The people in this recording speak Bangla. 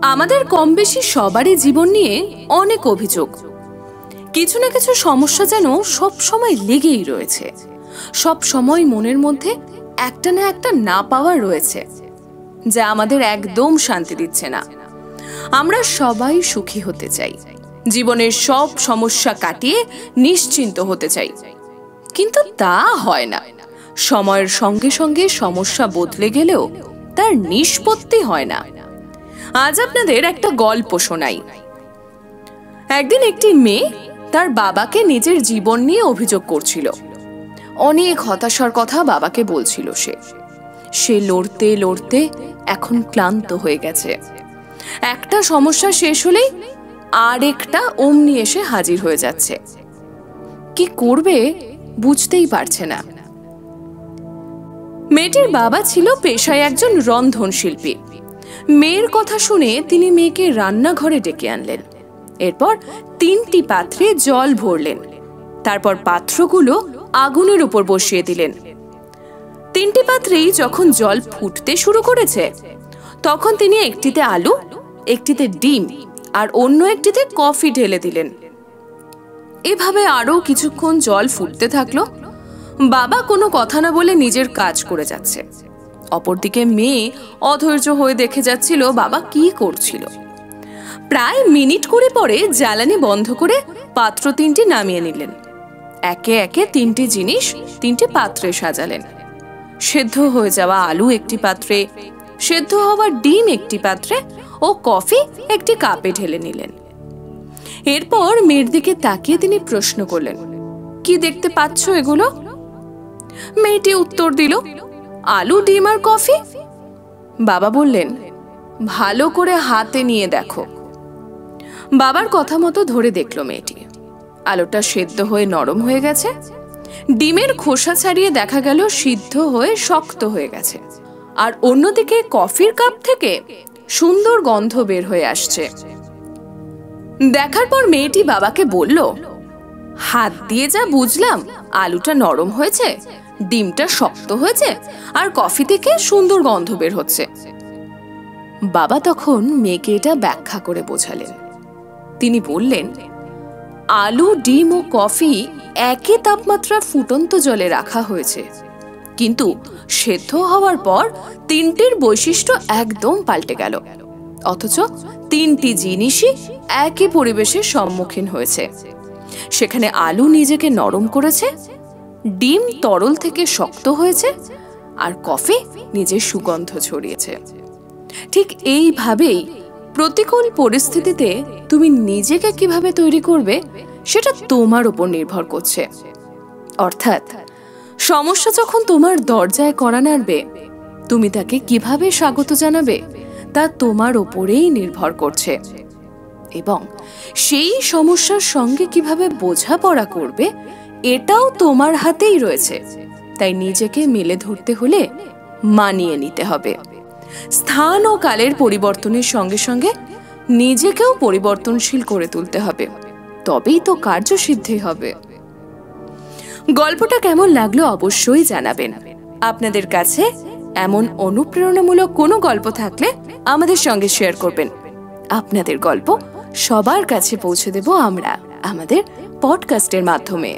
আমাদের কম বেশি সবারই জীবন নিয়ে অনেক অভিযোগ। কিছু না কিছু সমস্যা যেন সব সময় লেগেই রয়েছে। সব সময় মনের মধ্যে একটা না একটা না পাওয়া রয়েছে, যা আমাদের একদম শান্তি দিচ্ছে না। আমরা সবাই সুখী হতে চাই, জীবনের সব সমস্যা কাটিয়ে নিশ্চিন্ত হতে চাই, কিন্তু তা হয় না। সময়ের সঙ্গে সঙ্গে সমস্যা বদলে গেলেও তার নিষ্পত্তি হয় না। আজ আপনাদের একটা গল্প শোনাই। একদিন একটি মেয়ে তার বাবাকে নিজের জীবন নিয়ে অভিযোগ করছিল। অনেক হতাশার কথা বাবাকে বলছিল। সে লড়তে লড়তে এখন ক্লান্ত হয়ে গেছে। একটা সমস্যা শেষ হলেই আরেকটা অমনি এসে হাজির হয়ে যাচ্ছে। কি করবে বুঝতেই পারছে না। মেয়েটির বাবা ছিল পেশায় একজন রন্ধনশিল্পী। মেয়ের কথা শুনে তিনি মেয়েকে রান্নাঘরে ডেকে আনলেন। এরপর 3টি পাত্রে জল ভরলেন। তারপর পাত্রগুলো আগুনের উপর বসিয়ে দিলেন। 3টি পাত্রেই যখন জল ফুটতে শুরু করেছে, তখন তিনি একটিতে আলু, একটিতে ডিম আর অন্য একটিতে কফি ঢেলে দিলেন। এভাবে আরো কিছুক্ষণ জল ফুটতে থাকলো। বাবা কোনো কথা না বলে নিজের কাজ করে যাচ্ছে। অপরদিকে মেয়ে অধৈর্য হয়ে দেখে যাচ্ছিল বাবা কি করছিল। প্রায় মিনিট করে পরে জ্বালানি বন্ধ করে পাত্র 3টি নামিয়ে নিলেন। একে একে 3টি জিনিস 3টি পাত্রে সাজালেন। সেদ্ধ হয়ে যাওয়া আলু একটি পাত্রে, সেদ্ধ হওয়া ডিম একটি পাত্রে ও কফি একটি কাপে ঢেলে নিলেন। এরপর মেয়ের দিকে তাকিয়ে তিনি প্রশ্ন করলেন, কি দেখতে পাচ্ছ এগুলো? মেয়েটি উত্তর দিল, আলু, ডিম আর কফি। বাবা বললেন, ভালো করে হাতে নিয়ে দেখো। বাবার কথা মতো ধরে দেখলো মেয়েটি। আলুটা সেদ্ধ হয়ে নরম হয়ে গেছে। ডিমের খোসা ছাড়িয়ে দেখা গেল সিদ্ধ হয়ে শক্ত হয়ে গেছে। আর অন্যদিকে কফির কাপ থেকে সুন্দর গন্ধ বের হয়ে আসছে। দেখার পর মেয়েটি বাবাকে বলল, হাত দিয়ে যা বুঝলাম, আলুটা নরম হয়েছে, ডিমটা শক্ত হয়েছে আর কফি থেকে সুন্দর গন্ধ বের হচ্ছে। বাবা তখন মেয়েকে এটা ব্যাখ্যা করে বোঝালেন। তিনি বললেন, আলু, ডিম ও কফি একই তাপমাত্রার ফুটন্ত জলে রাখা হয়েছে, কিন্তু সেদ্ধ হওয়ার পর 3টির বৈশিষ্ট্য একদম পাল্টে গেল। অথচ 3টি জিনিসই একই পরিবেশের সম্মুখীন হয়েছে। সেখানে আলু নিজেকে নরম করেছে, ডিম তরল থেকে শক্ত হয়েছে আর কফি নিজের সুগন্ধ ছড়িয়েছে। ঠিক এইভাবেই প্রতিকূল পরিস্থিতিতে তুমি নিজেকে কিভাবে তৈরি করবে সেটা তোমার উপর নির্ভর করছে। অর্থাৎ সমস্যা যখন তোমার দরজায় কড়া নাড়বে, তুমি তাকে কিভাবে স্বাগত জানাবে তা তোমার উপরেই নির্ভর করছে। এবং সেই সমস্যার সঙ্গে কিভাবে বোঝাপড়া করবে এটাও তোমার হাতেই রয়েছে। তাই নিজেকে মেলে ধরতে হলে মানিয়ে নিতে হবে। স্থান ও কালের পরিবর্তনের সঙ্গে সঙ্গে নিজেকেও পরিবর্তনশীল করে তুলতে হবে, তবেই তো কার্যসিদ্ধি হবে। গল্পটা কেমন লাগলো অবশ্যই জানাবেন। আপনাদের কাছে এমন অনুপ্রেরণামূলক কোনো গল্প থাকলে আমাদের সঙ্গে শেয়ার করবেন। আপনাদের গল্প সবার কাছে পৌঁছে দেব আমরা আমাদের পডকাস্টের মাধ্যমে।